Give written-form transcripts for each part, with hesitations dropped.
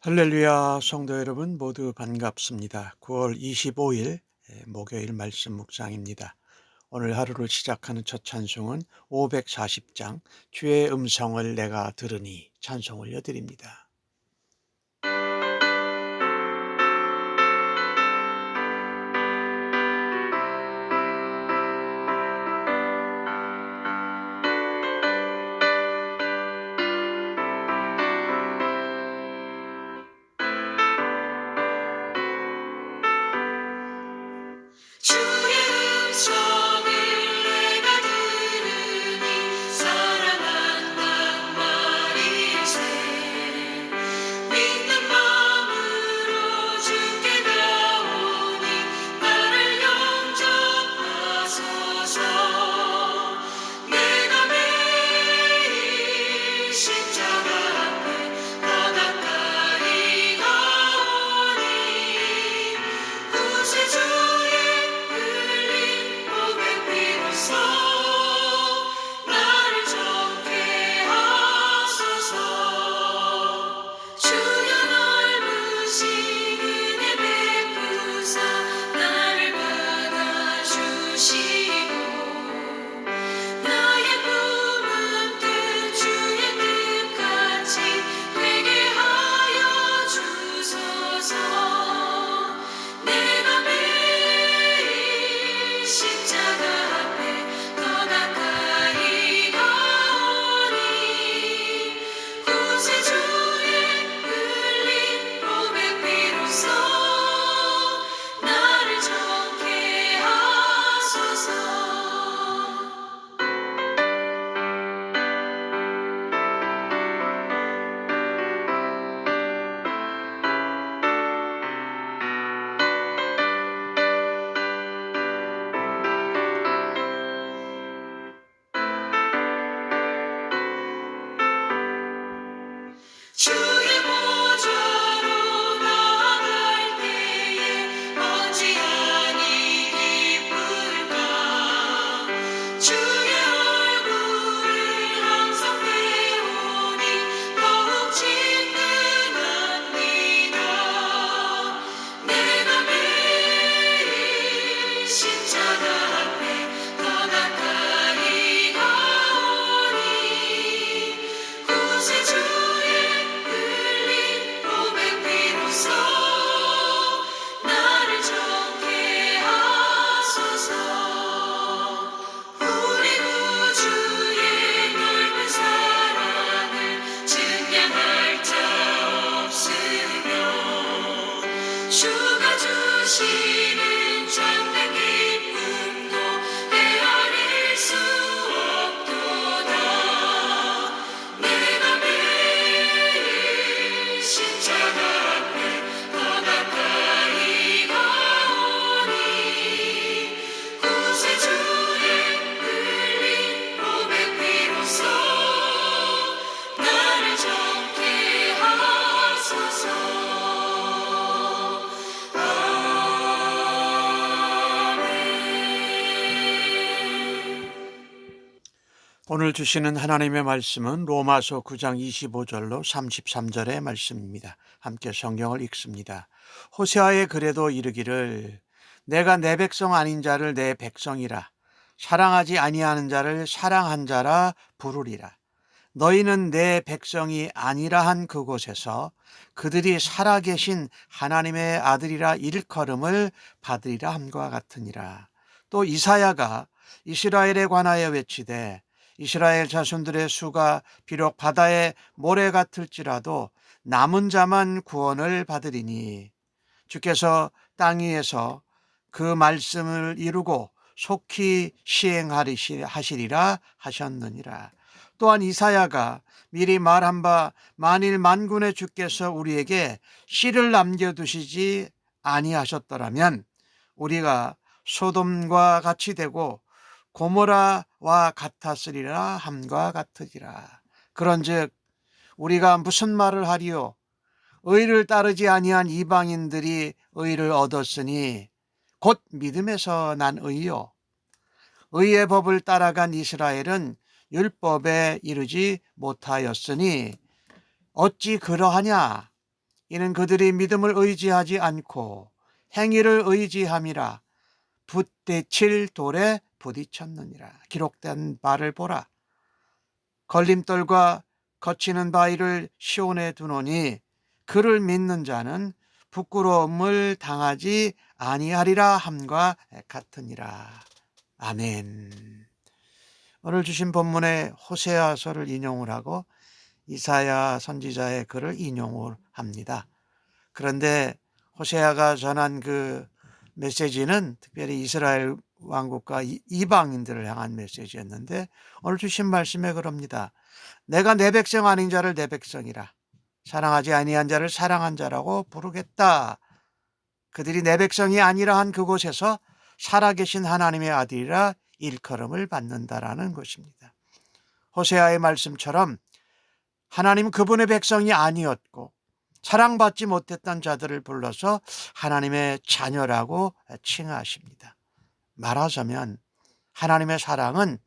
할렐루야 성도 여러분 모두 반갑습니다. 9월 25일 목요일 말씀 묵상입니다. 오늘 하루를 시작하는 첫 찬송은 540장 주의 음성을 내가 들으니 찬송 올려드립니다. 주의 음성을 내가 들으니 사랑한단 말일세. 믿는 마음으로 주께 나오니 나를 영접하소서. 내가 매일 십자가 앞에 더 가까이 가오니 구세주의 흘린 보배 피로써 나를 정케 하소서. 주여 넓으신 은혜 베푸사 나를 받아주시고 나의 품은 뜻 주의 뜻같이 되게 하여 주소서. 내가 매일 십자가 앞에 더 가까이 가오니 구세주의 흘린 보배 피로써 나를 정케 하소서. 주의 보좌로 나아갈 때에 어찌하니 기쁠까. 주의 얼굴을 항상 배우니 더욱 진득합니다. 내가 매일 십자가 앞에 더 가까이 가오니 구세주의 흘린 보배 피로써 나를 정케 하소서. 우리 구주의 넓은 사랑을 증량할 자 없으며 주가 주시는 참된 기쁨도 헤아릴 수 없도다. 내가 매일 십자가 앞에 더 가까이 가오니 구세주의 흘린 보배 피로써 나를 정케 하소서. 아멘. 오늘 주시는 하나님의 말씀은 로마서 9장 25절로 33절의 말씀입니다. 함께 성경을 읽습니다. 호세아의 글에도 이르기를 내가 내 백성 아닌 자를 내 백성이라 사랑하지 아니하는 자를 사랑한 자라 부르리라. 너희는 내 백성이 아니라 한 그곳에서 그들이 살아계신 하나님의 아들이라 일컬음을 받으리라 함과 같으니라. 또 이사야가 이스라엘에 관하여 외치되 이스라엘 자손들의 수가 비록 바다의 모래 같을지라도 남은 자만 구원을 받으리니 주께서 땅 위에서 그 말씀을 이루고 속히 시행하시리라 하셨느니라. 또한 이사야가 미리 말한 바 만일 만군의 주께서 우리에게 씨를 남겨두시지 아니하셨더라면 우리가 소돔과 같이 되고 고모라와 같았으리라 함과 같으리라. 그런즉 우리가 무슨 말을 하리요? 의를 따르지 아니한 이방인들이 의를 얻었으니 곧 믿음에서 난 의요. 의의 법을 따라간 이스라엘은 율법에 이르지 못하였으니 어찌 그러하냐? 이는 그들이 믿음을 의지하지 않고 행위를 의지함이라. 붓대칠 돌에 부딪혔느니라. 기록된 바를 보라. 걸림돌과 거치는 바위를 시온에 두노니 그를 믿는 자는 부끄러움을 당하지 아니하리라 함과 같으니라. 아멘. 오늘 주신 본문의 호세아서를 인용을 하고 이사야 선지자의 글을 인용을 합니다. 그런데 호세아가 전한 그 메시지는 특별히 이스라엘 왕국과 이방인들을 향한 메시지였는데 오늘 주신 말씀에 그럽니다. 내가 내 백성 아닌 자를 내 백성이라, 사랑하지 아니한 자를 사랑한 자라고 부르겠다. 그들이 내 백성이 아니라 한 그곳에서 살아계신 하나님의 아들이라 일컬음을 받는다라는 것입니다. 호세아의 말씀처럼 하나님 그분의 백성이 아니었고 사랑받지 못했던 자들을 불러서 하나님의 자녀라고 칭하십니다. 말하자면 하나님의 사랑은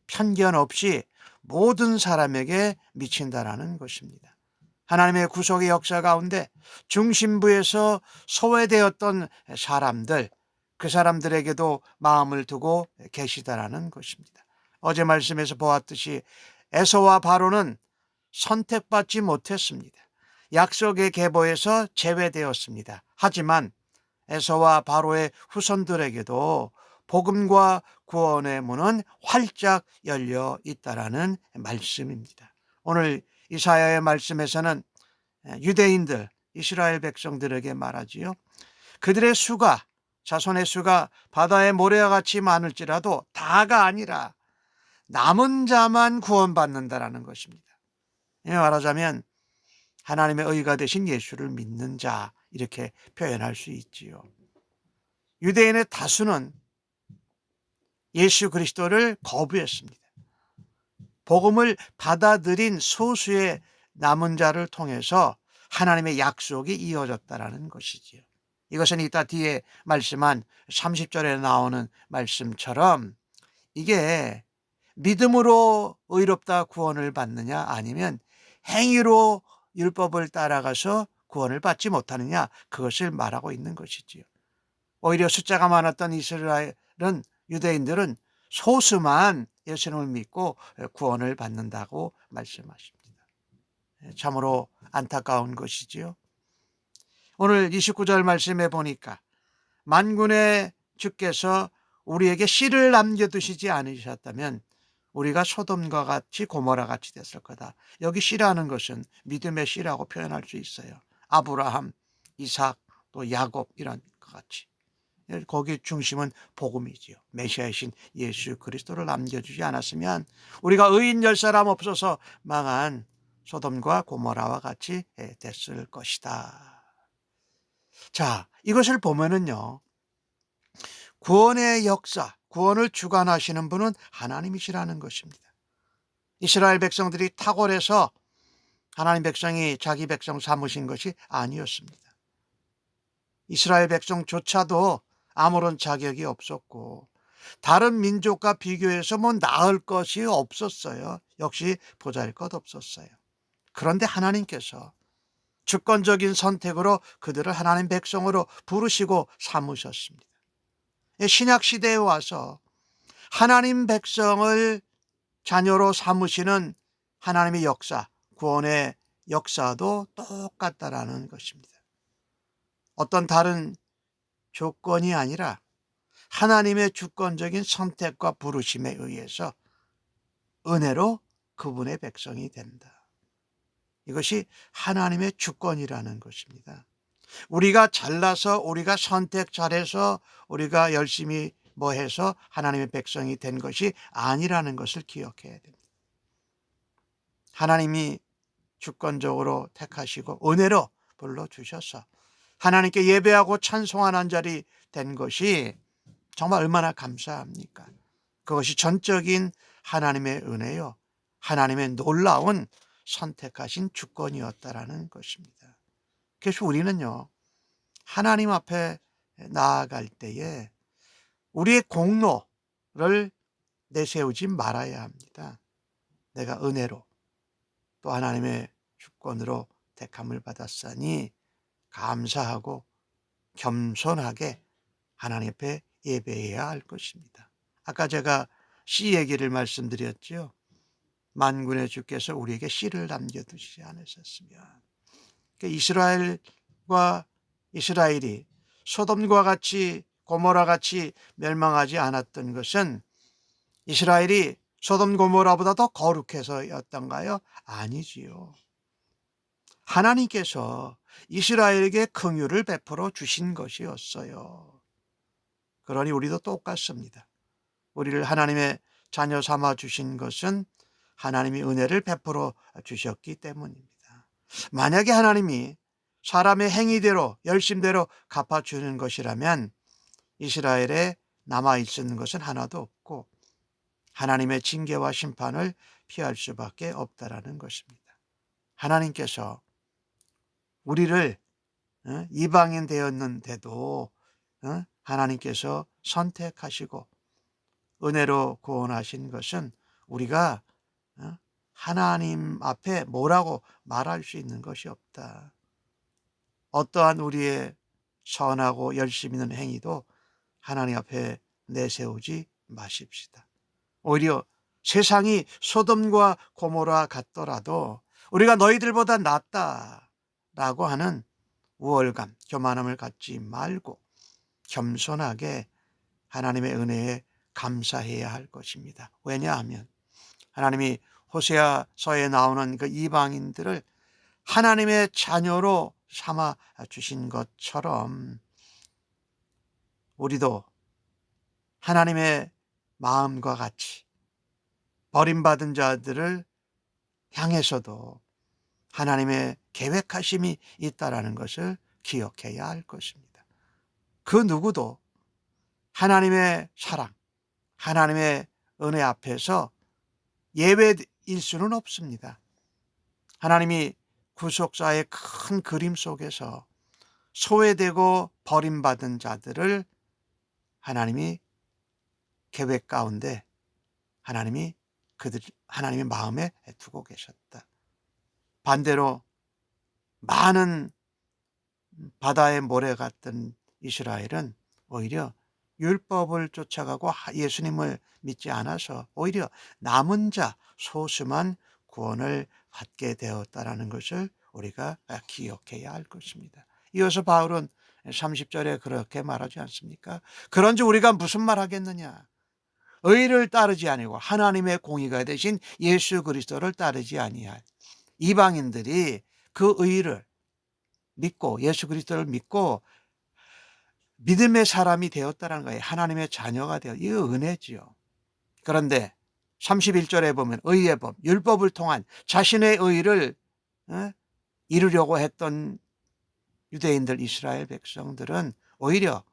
편견 없이 모든 사람에게 미친다라는 것입니다. 하나님의 구속의 역사 가운데 중심부에서 소외되었던 사람들, 그 사람들에게도 마음을 두고 계시다라는 것입니다. 어제 말씀에서 보았듯이 에서와 바로는 선택받지 못했습니다. 약속의 계보에서 제외되었습니다. 하지만 에서와 바로의 후손들에게도 복음과 구원의 문은 활짝 열려 있다라는 말씀입니다. 오늘 이사야의 말씀에서는 유대인들, 이스라엘 백성들에게 말하지요. 그들의 수가, 자손의 수가 바다의 모래와 같이 많을지라도 다가 아니라 남은 자만 구원받는다라는 것입니다. 말하자면 하나님의 의가 되신 예수를 믿는 자, 이렇게 표현할 수 있지요. 유대인의 다수는 예수 그리스도를 거부했습니다. 복음을 받아들인 소수의 남은 자를 통해서 하나님의 약속이 이어졌다라는 것이지요. 이것은 이따 뒤에 말씀한 30절에 나오는 말씀처럼 이게 믿음으로 의롭다 구원을 받느냐 아니면 행위로 율법을 따라가서 구원을 받지 못하느냐, 그것을 말하고 있는 것이지요. 오히려 숫자가 많았던 이스라엘은, 유대인들은 소수만 예수님을 믿고 구원을 받는다고 말씀하십니다. 참으로 안타까운 것이지요. 오늘 29절 말씀에 보니까 만군의 주께서 우리에게 씨를 남겨두시지 않으셨다면 우리가 소돔과 같이 고모라 같이 됐을 거다. 여기 씨라는 것은 믿음의 씨라고 표현할 수 있어요. 아브라함, 이삭, 또 야곱 이런 것 같이. 거기 중심은 복음이지요. 메시아이신 예수 그리스도를 남겨주지 않았으면 우리가 의인 10사람 없어서 망한 소돔과 고모라와 같이 됐을 것이다. 자, 이것을 보면은요, 구원의 역사, 구원을 주관하시는 분은 하나님이시라는 것입니다. 이스라엘 백성들이 탁월해서 하나님 백성이 자기 백성 삼으신 것이 아니었습니다. 이스라엘 백성조차도 아무런 자격이 없었고 다른 민족과 비교해서 뭐 나을 것이 없었어요. 역시 보잘것없었어요. 그런데 하나님께서 주권적인 선택으로 그들을 하나님 백성으로 부르시고 삼으셨습니다. 신약 시대에 와서 하나님 백성을 자녀로 삼으시는 하나님의 역사, 구원의 역사도 똑같다라는 것입니다. 어떤 다른 조건이 아니라 하나님의 주권적인 선택과 부르심에 의해서 은혜로 그분의 백성이 된다. 이것이 하나님의 주권이라는 것입니다. 우리가 잘나서, 우리가 선택 잘해서, 우리가 열심히 뭐 해서 하나님의 백성이 된 것이 아니라는 것을 기억해야 됩니다. 하나님이 주권적으로 택하시고 은혜로 불러주셔서 하나님께 예배하고 찬송하는 자리 된 것이 정말 얼마나 감사합니까? 그것이 전적인 하나님의 은혜요, 하나님의 놀라운 선택하신 주권이었다라는 것입니다. 그래서 우리는요, 하나님 앞에 나아갈 때에 우리의 공로를 내세우지 말아야 합니다. 내가 은혜로 또 하나님의 주권으로 택함을 받았으니 감사하고 겸손하게 하나님 앞에 예배해야 할 것입니다. 아까 제가 씨 얘기를 말씀드렸죠. 만군의 주께서 우리에게 씨를 남겨두시지 않으셨으면. 이스라엘과 이스라엘이 소돔과 같이 고모라 같이 멸망하지 않았던 것은 이스라엘이 소돔 고모라보다 더 거룩해서였던가요? 아니지요. 하나님께서 이스라엘에게 긍휼을 베풀어 주신 것이었어요. 그러니 우리도 똑같습니다. 우리를 하나님의 자녀 삼아 주신 것은 하나님이 은혜를 베풀어 주셨기 때문입니다. 만약에 하나님이 사람의 행위대로 열심대로 갚아주는 것이라면 이스라엘에 남아있는 것은 하나도 없고 하나님의 징계와 심판을 피할 수밖에 없다라는 것입니다. 하나님께서 우리를 이방인 되었는데도 하나님께서 선택하시고 은혜로 구원하신 것은 우리가 하나님 앞에 뭐라고 말할 수 있는 것이 없다. 어떠한 우리의 선하고 열심 있는 행위도 하나님 앞에 내세우지 마십시다. 오히려 세상이 소돔과 고모라 같더라도 우리가 너희들보다 낫다라고 하는 우월감, 교만함을 갖지 말고 겸손하게 하나님의 은혜에 감사해야 할 것입니다. 왜냐하면 하나님이 호세아서에 나오는 그 이방인들을 하나님의 자녀로 삼아 주신 것처럼 우리도 하나님의 마음과 같이 버림받은 자들을 향해서도 하나님의 계획하심이 있다라는 것을 기억해야 할 것입니다. 그 누구도 하나님의 사랑, 하나님의 은혜 앞에서 예외일 수는 없습니다. 하나님이 구속사의 큰 그림 속에서 소외되고 버림받은 자들을 하나님이 계획 가운데 하나님의 마음에 두고 계셨다. 반대로 많은 바다의 모래 같던 이스라엘은 오히려 율법을 쫓아가고 예수님을 믿지 않아서 오히려 남은 자 소수만 구원을 받게 되었다라는 것을 우리가 기억해야 할 것입니다. 이어서 바울은 30절에 그렇게 말하지 않습니까? 그런지 우리가 무슨 말 하겠느냐? 의를 따르지 아니고 하나님의 공의가 되신 예수 그리스도를 따르지 아니할 이방인들이 그 의를 믿고 예수 그리스도를 믿고 믿음의 사람이 되었다는 거예요. 하나님의 자녀가 되어. 이거 은혜지요. 그런데 31절에 보면 의의 법, 율법을 통한 자신의 의를 이루려고 했던 유대인들, 이스라엘 백성들은 오히려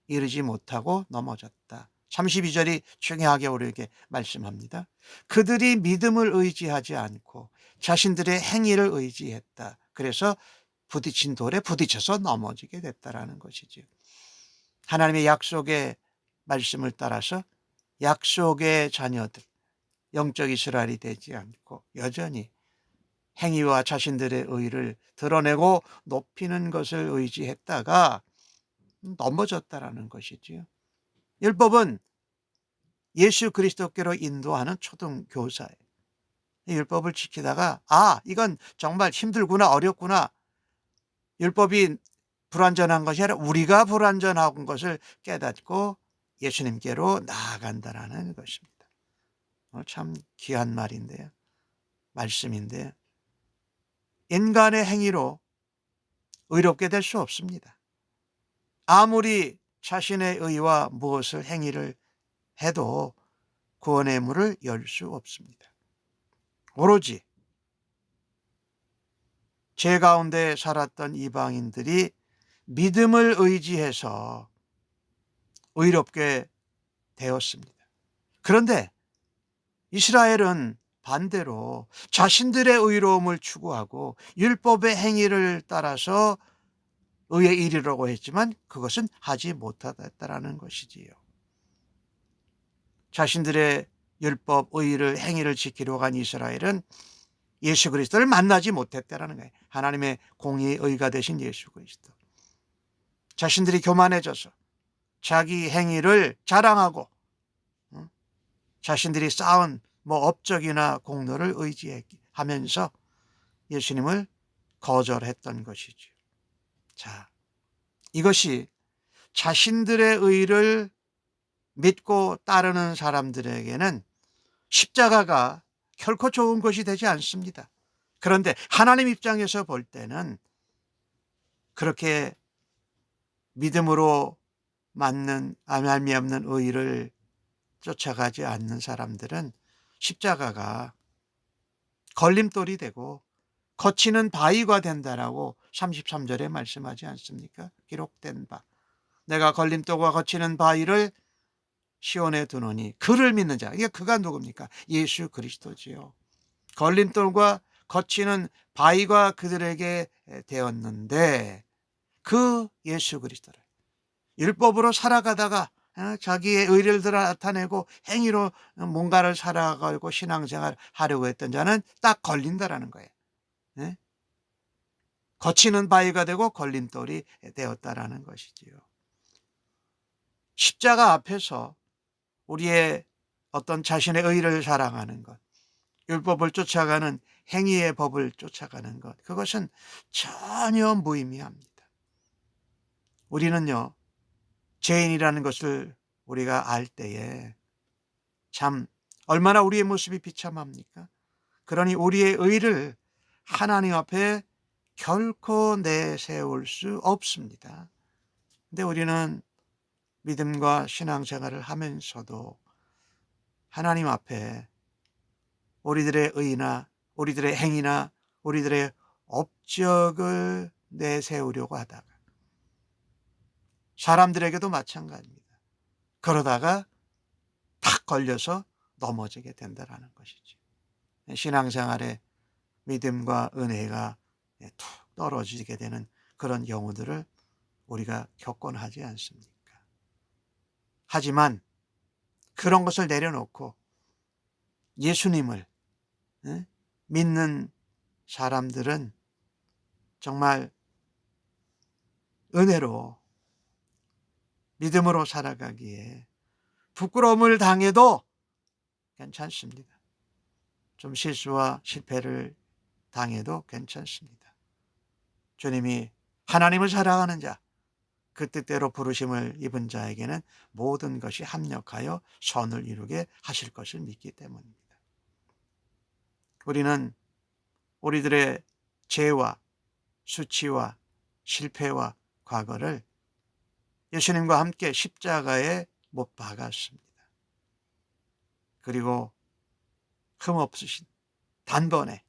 이루지 못하고 넘어졌다. 32절이 중요하게 우리에게 말씀합니다. 그들이 믿음을 의지하지 않고 자신들의 행위를 의지했다. 그래서 부딪힌 돌에 부딪혀서 넘어지게 됐다라는 것이죠. 하나님의 약속의 말씀을 따라서 약속의 자녀들, 영적 이스라엘이 되지 않고 여전히 행위와 자신들의 의를 드러내고 높이는 것을 의지했다가 넘어졌다라는 것이지요. 율법은 예수 그리스도께로 인도하는 초등 교사예요. 율법을 지키다가 이건 정말 힘들구나, 어렵구나. 율법이 불완전한 것이 아니라 우리가 불완전한 것을 깨닫고 예수님께로 나아간다라는 것입니다. 참 귀한 말인데요. 말씀인데요. 인간의 행위로 의롭게 될 수 없습니다. 아무리 자신의 의와 무엇을 행위를 해도 구원의 문을 열 수 없습니다. 오로지 죄 가운데 살았던 이방인들이 믿음을 의지해서 의롭게 되었습니다. 그런데 이스라엘은 반대로 자신들의 의로움을 추구하고 율법의 행위를 따라서 의에 이르려고 했지만 그것은 하지 못하였다라는 것이지요. 자신들의 율법, 의를, 행위를 지키려고 한 이스라엘은 예수 그리스도를 만나지 못했다라는 거예요. 하나님의 공의의 의가 되신 예수 그리스도. 자신들이 교만해져서 자기 행위를 자랑하고 자신들이 쌓은 업적이나 공로를 의지하면서 예수님을 거절했던 것이죠. 자, 이것이 자신들의 의를 믿고 따르는 사람들에게는 십자가가 결코 좋은 것이 되지 않습니다. 그런데 하나님 입장에서 볼 때는 그렇게 믿음으로 맞는 말미암는 의를 쫓아가지 않는 사람들은 십자가가 걸림돌이 되고 거치는 바위가 된다라고 33절에 말씀하지 않습니까? 기록된 바. 내가 걸림돌과 거치는 바위를 시온에 두노니 그를 믿는 자. 이게 그가 누굽니까? 예수 그리스도지요. 걸림돌과 거치는 바위가 그들에게 되었는데 그 예수 그리스도를 율법으로 살아가다가 자기의 의를 나타내고 행위로 뭔가를 살아가고 신앙생활 하려고 했던 자는 딱 걸린다라는 거예요. 네? 거치는 바위가 되고 걸림돌이 되었다라는 것이지요. 십자가 앞에서 우리의 어떤 자신의 의를 자랑하는 것, 율법을 쫓아가는 행위의 법을 쫓아가는 것, 그것은 전혀 무의미합니다. 우리는요, 죄인이라는 것을 우리가 알 때에 참 얼마나 우리의 모습이 비참합니까? 그러니 우리의 의를 하나님 앞에 결코 내세울 수 없습니다. 근데 우리는 믿음과 신앙생활을 하면서도 하나님 앞에 우리들의 의나 우리들의 행위나 우리들의 업적을 내세우려고 하다가 사람들에게도 마찬가지입니다. 그러다가 탁 걸려서 넘어지게 된다는 것이죠. 신앙생활에 믿음과 은혜가 툭 떨어지게 되는 그런 경우들을 우리가 겪곤 하지 않습니까? 하지만 그런 것을 내려놓고 예수님을 믿는 사람들은 정말 은혜로 믿음으로 살아가기에 부끄러움을 당해도 괜찮습니다. 좀 실수와 실패를 당해도 괜찮습니다. 주님이 하나님을 사랑하는 자, 그 뜻대로 부르심을 입은 자에게는 모든 것이 합력하여 선을 이루게 하실 것을 믿기 때문입니다. 우리는 우리들의 죄와 수치와 실패와 과거를 예수님과 함께 십자가에 못 박았습니다. 그리고 흠없으신 단번에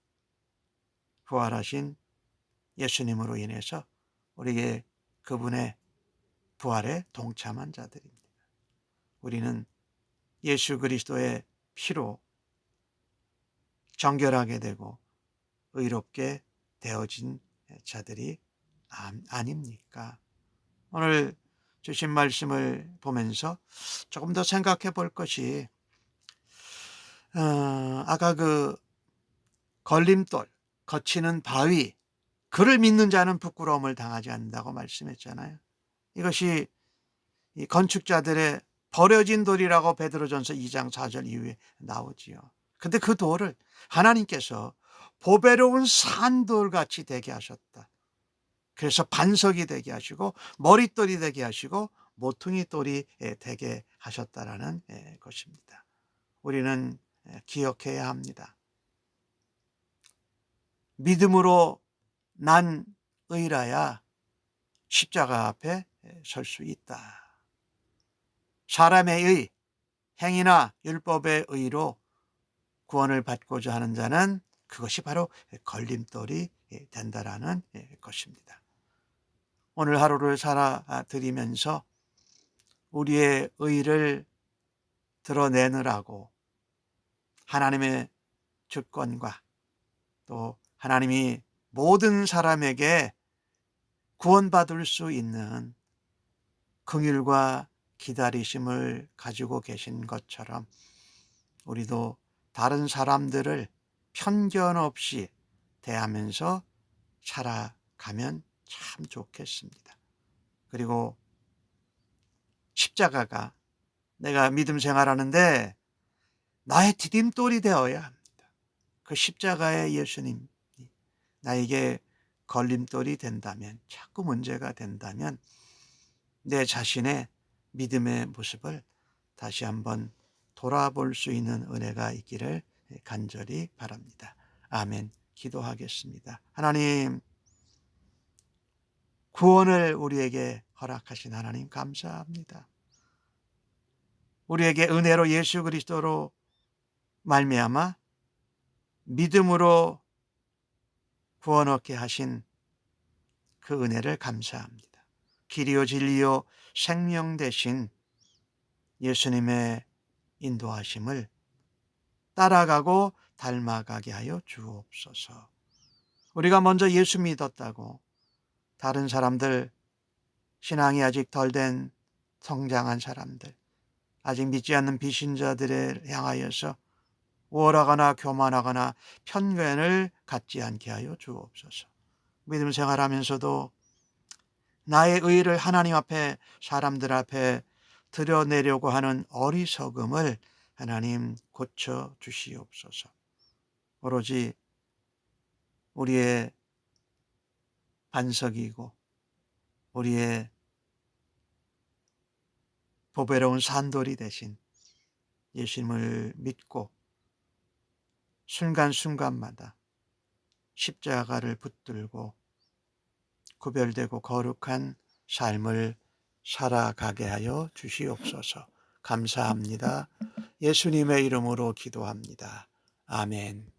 부활하신 예수님으로 인해서 우리에게 그분의 부활에 동참한 자들입니다. 우리는 예수 그리스도의 피로 정결하게 되고 의롭게 되어진 자들이 아닙니까? 오늘 주신 말씀을 보면서 조금 더 생각해 볼 것이 아까 그 걸림돌, 거치는 바위, 그를 믿는 자는 부끄러움을 당하지 않는다고 말씀했잖아요. 이것이 이 건축자들의 버려진 돌이라고 베드로전서 2장 4절 이후에 나오지요. 근데 그 돌을 하나님께서 보배로운 산돌같이 되게 하셨다. 그래서 반석이 되게 하시고 머릿돌이 되게 하시고 모퉁이 돌이 되게 하셨다라는 것입니다. 우리는 기억해야 합니다. 믿음으로 난 의라야 십자가 앞에 설 수 있다. 사람의 의, 행위나 율법의 의로 구원을 받고자 하는 자는 그것이 바로 걸림돌이 된다라는 것입니다. 오늘 하루를 살아드리면서 우리의 의를 드러내느라고 하나님의 주권과 또 하나님이 모든 사람에게 구원받을 수 있는 긍휼과 기다리심을 가지고 계신 것처럼 우리도 다른 사람들을 편견 없이 대하면서 살아가면 참 좋겠습니다. 그리고 십자가가 내가 믿음 생활하는데 나의 디딤돌이 되어야 합니다. 그 십자가의 예수님이 나에게 걸림돌이 된다면, 자꾸 문제가 된다면 내 자신의 믿음의 모습을 다시 한번 돌아볼 수 있는 은혜가 있기를 간절히 바랍니다. 아멘. 기도하겠습니다. 하나님, 구원을 우리에게 허락하신 하나님 감사합니다. 우리에게 은혜로 예수 그리스도로 말미암아 믿음으로 구원 얻게 하신 그 은혜를 감사합니다. 길이요 진리요 생명 되신 예수님의 인도하심을 따라가고 닮아가게 하여 주옵소서. 우리가 먼저 예수 믿었다고 다른 사람들, 신앙이 아직 덜 된 성장한 사람들, 아직 믿지 않는 비신자들을 향하여서 우월하거나 교만하거나 편견을 갖지 않게 하여 주옵소서. 믿음 생활하면서도 나의 의를 하나님 앞에, 사람들 앞에 드러내려고 하는 어리석음을 하나님 고쳐 주시옵소서. 오로지 우리의 반석이고 우리의 보배로운 산돌이 되신 예수님을 믿고 순간순간마다 십자가를 붙들고 구별되고 거룩한 삶을 살아가게 하여 주시옵소서. 감사합니다. 예수님의 이름으로 기도합니다. 아멘.